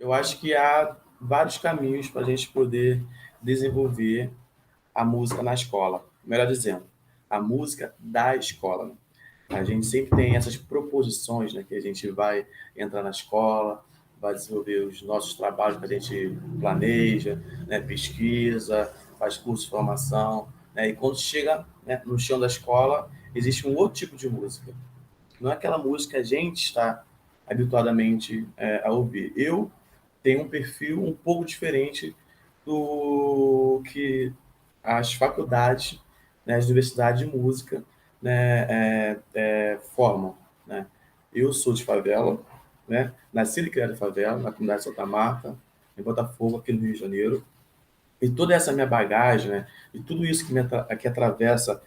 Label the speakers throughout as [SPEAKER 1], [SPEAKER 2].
[SPEAKER 1] Eu acho que há vários caminhos para a gente poder desenvolver a música na escola. Melhor dizendo, a música da escola, né? A gente sempre tem essas proposições, né, que a gente vai entrar na escola, vai desenvolver os nossos trabalhos que a gente planeja, né, pesquisa, faz curso de formação, né, e quando chega, né, no chão da escola, existe um outro tipo de música. Não é aquela música que a gente está habituadamente a ouvir. Eu tenho um perfil um pouco diferente do que as faculdades, né, as universidades de música, né, formam. Né? Eu sou de favela, né, nasci e criado em favela, na comunidade de Santa Marta, em Botafogo, aqui no Rio de Janeiro. E toda essa minha bagagem, né, e tudo isso que atravessa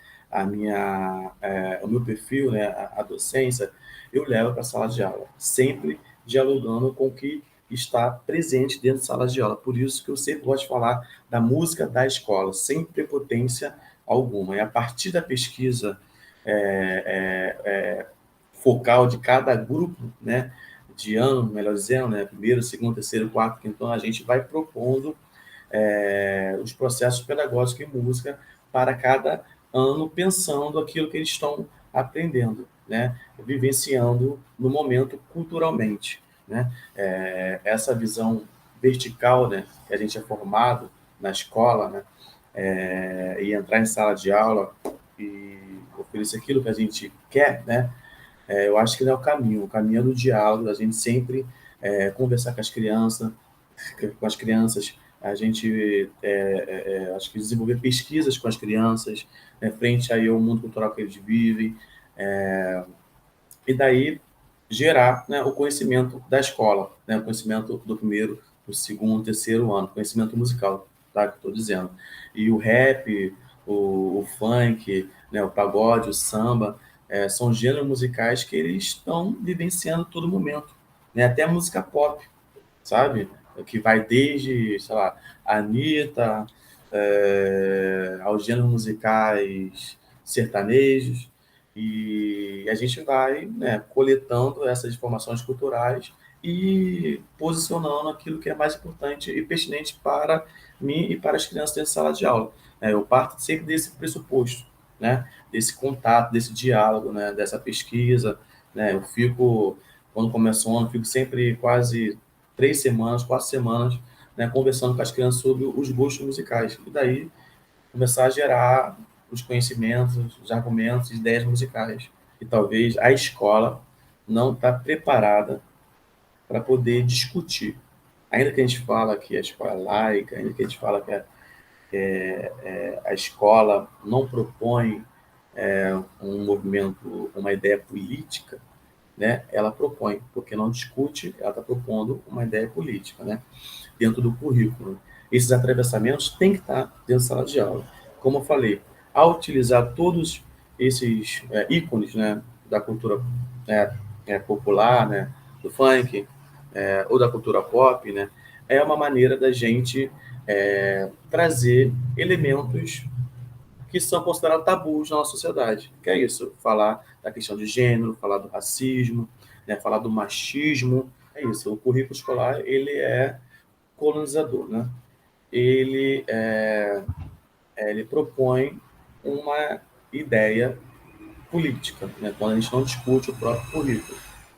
[SPEAKER 1] o meu perfil, né, a docência, eu levo para a sala de aula, sempre dialogando com o que está presente dentro da sala de aula. Por isso que eu sempre gosto de falar da música da escola, sem prepotência alguma. E a partir da pesquisa focal de cada grupo, né, de ano, melhor dizendo, né, primeiro, segundo, terceiro, quarto, quinto ano, a gente vai propondo os processos pedagógicos em música para cada ano, pensando aquilo que eles estão aprendendo, né? Vivenciando no momento culturalmente. Né? Essa visão vertical, né, que a gente é formado na escola, né, e entrar em sala de aula e oferecer aquilo que a gente quer, né, eu acho que não é o caminho é do diálogo, a gente sempre conversar com as crianças, a gente acho que desenvolver pesquisas com as crianças, né, frente aí ao mundo cultural que eles vivem, e daí gerar, né, o conhecimento da escola, né, o conhecimento do primeiro, do segundo, terceiro ano, conhecimento musical, tá, que estou dizendo. E o rap, o funk, né, o pagode, o samba, são gêneros musicais que eles estão vivenciando todo momento, né, até a música pop, sabe? Que vai desde, sei lá, a Anitta, aos gêneros musicais sertanejos, e a gente vai, né, coletando essas informações culturais e posicionando aquilo que é mais importante e pertinente para mim e para as crianças dentro da sala de aula. Eu parto sempre desse pressuposto, né, desse contato, desse diálogo, né, dessa pesquisa. Né, eu fico, quando começa o ano, fico sempre quase 3 semanas, 4 semanas, né, conversando com as crianças sobre os gostos musicais. E daí começar a gerar os conhecimentos, os argumentos, ideias musicais. E talvez a escola não está preparada para poder discutir. Ainda que a gente fala que a escola é laica, ainda que a gente fala que a escola não propõe um movimento, uma ideia política, né? Ela propõe, porque não discute, ela está propondo uma ideia política, né? Dentro do currículo. Esses atravessamentos têm que estar dentro da sala de aula. Como eu falei, ao utilizar todos esses ícones, né, da cultura popular, né, do funk, ou da cultura pop, né, é uma maneira da gente trazer elementos que são considerados tabus na nossa sociedade. Que é isso, falar da questão de gênero, falar do racismo, né, falar do machismo. É isso, o currículo escolar ele é colonizador, né? Ele, ele propõe uma ideia política, né? Quando a gente não discute o próprio currículo.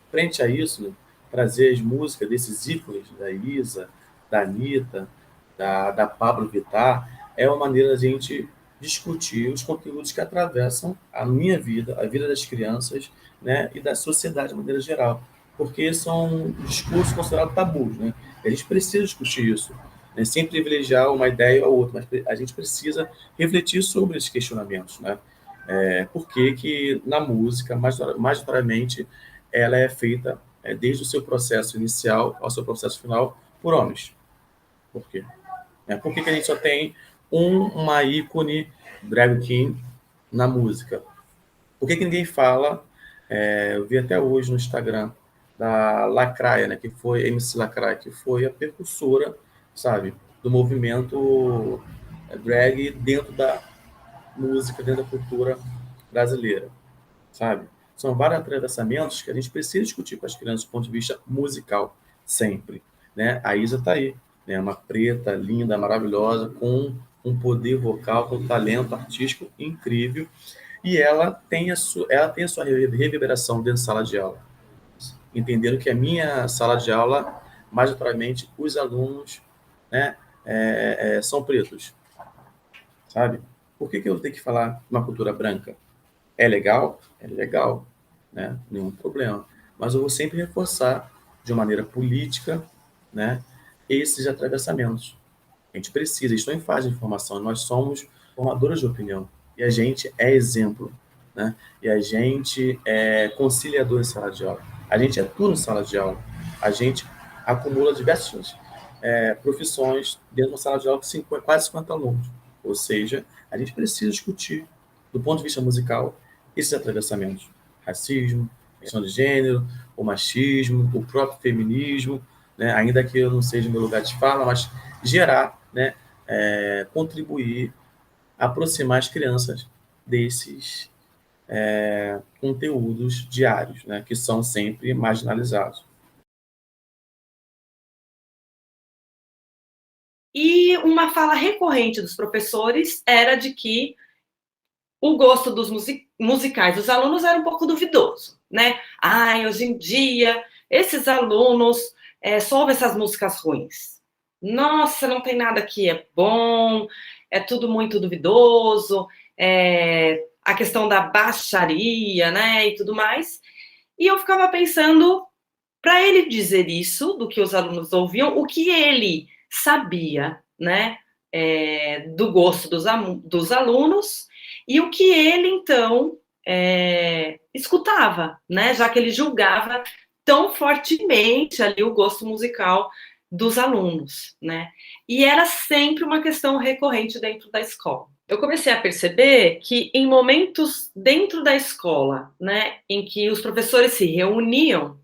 [SPEAKER 1] Frente a isso, né, trazer as músicas desses ícones, da Isa, da Anitta, da Pablo Vittar, é uma maneira da gente discutir os conteúdos que atravessam a minha vida, a vida das crianças, né, e da sociedade de maneira geral. Porque são discursos considerados tabus. Né? A gente precisa discutir isso, né, sem privilegiar uma ideia ou outra, mas a gente precisa refletir sobre esses questionamentos. Né? Por que que na música, majoritariamente, ela é feita desde o seu processo inicial ao seu processo final por homens? Por quê? Por que que a gente só tem uma ícone drag king na música? Por que que ninguém fala, eu vi até hoje no Instagram, da Lacraia, né, que foi MC Lacraia, que foi a percussora, sabe, do movimento drag dentro da música, dentro da cultura brasileira, sabe? São vários atravessamentos que a gente precisa discutir com as crianças do ponto de vista musical, sempre. né? A Isa está aí, né? Uma preta, linda, maravilhosa, com um poder vocal, com um talento artístico incrível, e ela tem a sua reverberação dentro da sala de aula, entendendo que a minha sala de aula, majoritariamente, os alunos, né, são pretos, sabe? Por que eu tenho que falar uma cultura branca? É legal? É legal, né? Nenhum problema. Mas eu vou sempre reforçar, de uma maneira política, né, esses atravessamentos. A gente precisa, eles estão em fase de formação, nós somos formadores de opinião. E a gente é exemplo, né? E a gente é conciliador em sala de aula. A gente é tudo em sala de aula. A gente acumula diversas profissões dentro de uma sala de aula com quase 50 alunos. Ou seja, a gente precisa discutir, do ponto de vista musical, esses atravessamentos. Racismo, questão de gênero, o machismo, o próprio feminismo, né? Ainda que eu não seja meu lugar de fala, mas gerar, né? Contribuir, aproximar as crianças desses conteúdos diários, né? Que são sempre marginalizados.
[SPEAKER 2] E uma fala recorrente dos professores era de que o gosto dos musicais dos alunos era um pouco duvidoso, né? Ai, hoje em dia, esses alunos só ouvem essas músicas ruins. Nossa, não tem nada que é bom, é tudo muito duvidoso, a questão da baixaria, né, e tudo mais. E eu ficava pensando, para ele dizer isso, do que os alunos ouviam, o que ele sabia, né, do gosto dos alunos, e o que ele, então, escutava, né, já que ele julgava tão fortemente ali o gosto musical dos alunos, né, e era sempre uma questão recorrente dentro da escola. Eu comecei a perceber que em momentos dentro da escola, né, em que os professores se reuniam,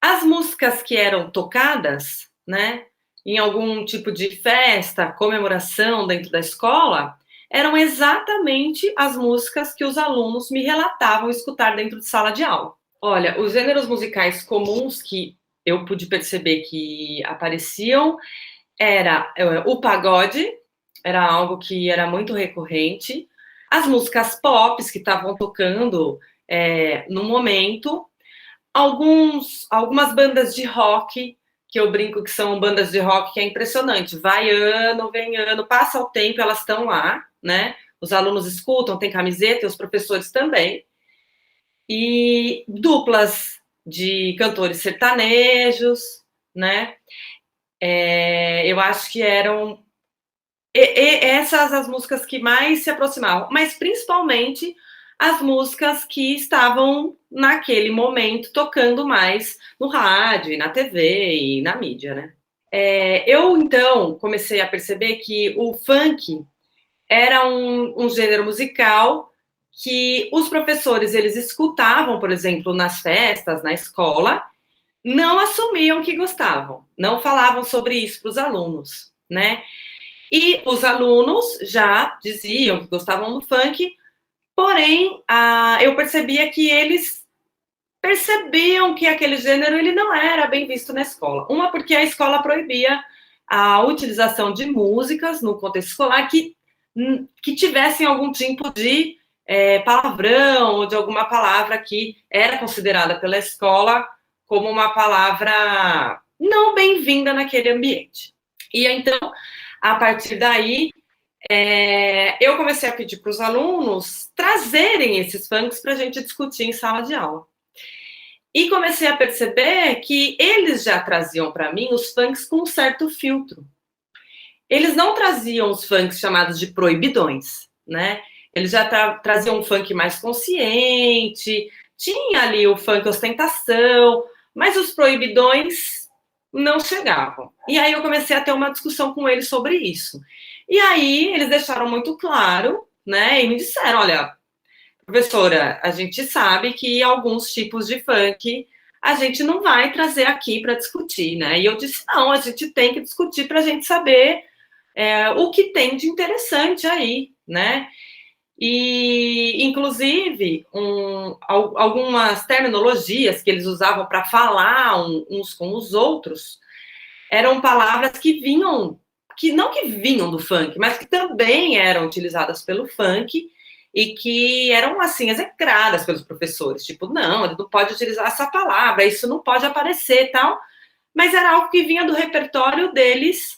[SPEAKER 2] as músicas que eram tocadas, né, em algum tipo de festa, comemoração dentro da escola, eram exatamente as músicas que os alunos me relatavam escutar dentro de sala de aula. Olha, os gêneros musicais comuns que eu pude perceber que apareciam era o pagode, era algo que era muito recorrente, as músicas pop que estavam tocando no momento, algumas bandas de rock, que eu brinco que são bandas de rock que é impressionante. Vai ano, vem ano, passa o tempo, elas estão lá, né? Os alunos escutam, tem camiseta, e os professores também. E duplas de cantores sertanejos, né? Eu acho que eram essas as músicas que mais se aproximavam, mas principalmente as músicas que estavam naquele momento tocando mais no rádio, e na TV e na mídia, né? Eu então comecei a perceber que o funk era um gênero musical que os professores eles escutavam, por exemplo, nas festas, na escola, não assumiam que gostavam, não falavam sobre isso para os alunos, né? E os alunos já diziam que gostavam do funk, porém, eu percebia que eles percebiam que aquele gênero ele não era bem visto na escola. Uma, porque a escola proibia a utilização de músicas no contexto escolar que tivessem algum tipo de palavrão ou de alguma palavra que era considerada pela escola como uma palavra não bem-vinda naquele ambiente. E então, a partir daí, eu comecei a pedir para os alunos trazerem esses funks para a gente discutir em sala de aula. E comecei a perceber que eles já traziam para mim os funks com um certo filtro. Eles não traziam os funks chamados de proibidões, né? Eles já traziam um funk mais consciente, tinha ali o funk ostentação, mas os proibidões não chegavam. E aí eu comecei a ter uma discussão com eles sobre isso. E aí eles deixaram muito claro, né? E me disseram, olha, professora, a gente sabe que alguns tipos de funk a gente não vai trazer aqui para discutir, né? E eu disse, não, a gente tem que discutir para a gente saber o que tem de interessante aí, né? E, inclusive, algumas terminologias que eles usavam para falar uns com os outros eram palavras que vinham, que não que vinham do funk, mas que também eram utilizadas pelo funk e que eram, assim, execradas pelos professores. Tipo, não, ele não pode utilizar essa palavra, isso não pode aparecer e tal. Mas era algo que vinha do repertório deles,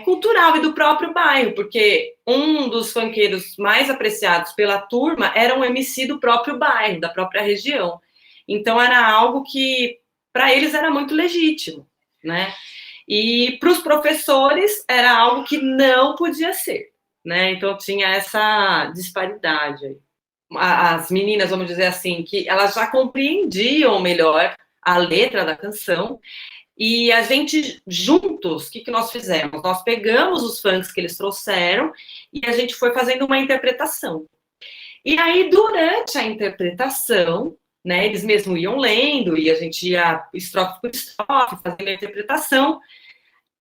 [SPEAKER 2] cultural e do próprio bairro, porque um dos funkeiros mais apreciados pela turma era um MC do próprio bairro, da própria região. Então era algo que para eles era muito legítimo, né? E para os professores era algo que não podia ser, né? Então tinha essa disparidade aí. As meninas, vamos dizer assim, que elas já compreendiam melhor a letra da canção. E a gente, juntos, o que nós fizemos? Nós pegamos os funks que eles trouxeram e a gente foi fazendo uma interpretação. E aí, durante a interpretação, né, eles mesmo iam lendo e a gente ia estrofe por estrofe, fazendo a interpretação,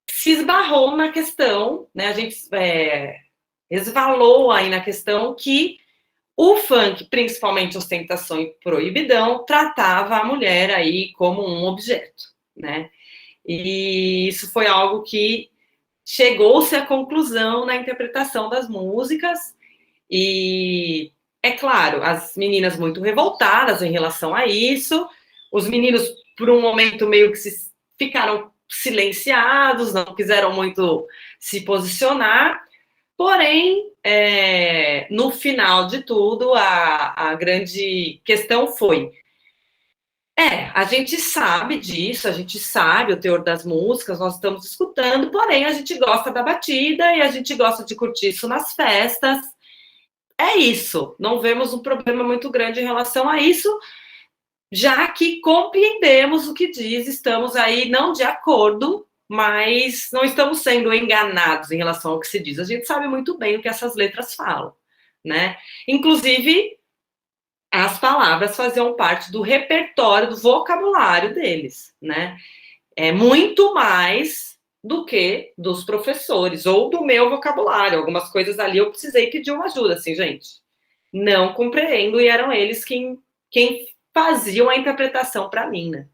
[SPEAKER 2] se esbarrou na questão, né, a gente resvalou aí na questão que o funk, principalmente ostentação e proibidão, tratava a mulher aí como um objeto, né? E isso foi algo que chegou-se à conclusão na interpretação das músicas. E, é claro, as meninas muito revoltadas em relação a isso, os meninos, por um momento, meio que ficaram silenciados, não quiseram muito se posicionar, porém, no final de tudo, a grande questão foi: a gente sabe disso, a gente sabe o teor das músicas, nós estamos escutando, porém a gente gosta da batida e a gente gosta de curtir isso nas festas. É isso, não vemos um problema muito grande em relação a isso, já que compreendemos o que diz, estamos aí não de acordo, mas não estamos sendo enganados em relação ao que se diz. A gente sabe muito bem o que essas letras falam, né? Inclusive, as palavras faziam parte do repertório, do vocabulário deles, né? É muito mais do que dos professores, ou do meu vocabulário. Algumas coisas ali eu precisei pedir uma ajuda, assim, gente. Não compreendo, e eram eles quem faziam a interpretação para mim, né?